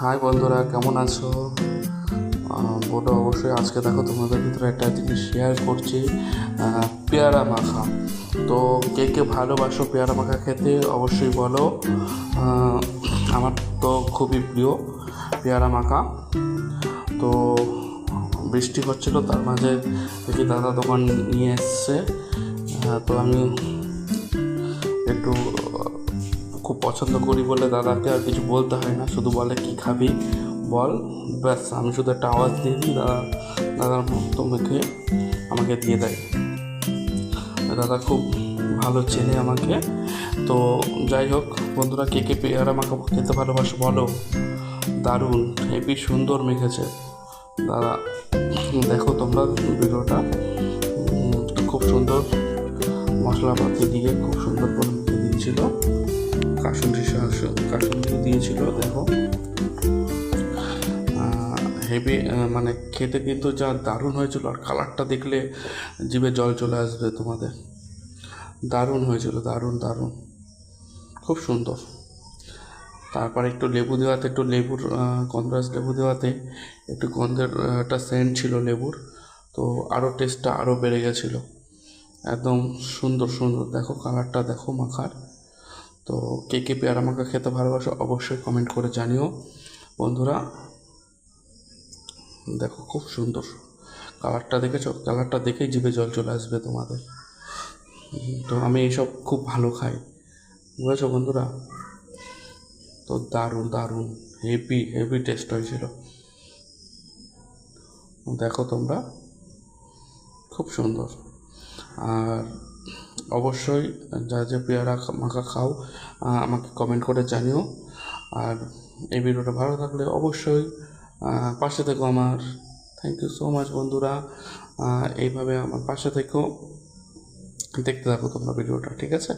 High বন্ধুরা, কেমন আছো? বলো অবশ্যই। আজকে দেখো তোমাদের ভিতরে একটা জিনিস শেয়ার করছি, পেয়ারা মাখা। তো কে কে ভালোবাসো পেয়ারা মাখা খেতে অবশ্যই বলো। আহ, আমার তো খুবই প্রিয় পেয়ারা মাখা। তো বৃষ্টি হচ্ছিল, তার মাঝে দেখি দাদা দোকান নিয়ে এসছে। তো আমি একটু খুব পছন্দ করি বলে দাদাকে আর কিছু বলতে হয় না, শুধু বলে কি খাবি বল, ব্যাস আমি শুধু একটা আওয়াজ দিয়ে দিই, দাদার মতো মুখে আমাকে দিয়ে দেয়। দাদা খুব ভালো চেনে আমাকে। তো যাই হোক বন্ধুরা, কে কে পেয়ারা মাখা খেতে ভালোবাসো বলো। দারুণ, হেবি সুন্দর মেখেছে দাদা। দেখো তোমরা ভিডিওটা, খুব সুন্দর মশলাপাতি দিয়ে খুব সুন্দর করে মেখে দিয়েছিল। কাসুন্দি দিয়েছিল দেখো। হেভি, মানে খেতে কিন্তু যা দারুণ হয়েছিল, আর কালারটা দেখলে জিভে জল চলে আসবে তোমাদের। দারুণ হয়েছিল, দারুণ দারুণ, খুব সুন্দর। তারপর একটু লেবু দেওয়াতে, একটু লেবুর গন্ধরাজ লেবু দেওয়াতে একটু গন্ধের একটা সেন্ট ছিল লেবুর, তো আরও টেস্টটা আরও বেড়ে গেছিলো। একদম সুন্দর সুন্দর, দেখো কালারটা দেখো মাখার। তো কে কে পেয়ারা মাখা খেতে ভালোবাসো অবশ্যই কমেন্ট করে জানিও বন্ধুরা। দেখো খুব সুন্দর কালারটা, দেখেছো? কালারটা দেখেই জিভে জল চলে আসবে তোমাদের। তো আমি এইসব খুব ভালো খাই, বুঝেছো বন্ধুরা? তো দারুণ দারুণ, হেভি হেভি টেস্ট হয়েছিল। দেখো তোমরা, খুব সুন্দর। আর অবশ্যই যা যে পেয়ারা মাখা খাও আমাকে কমেন্ট করে জানিও। আর এই ভিডিওটা ভালো থাকলে অবশ্যই পাশে থেকো আমার। থ্যাংক ইউ সো মাচ বন্ধুরা। এইভাবে আমার পাশে থেকো, দেখতে থাকো তোমরা ভিডিওটা, ঠিক আছে?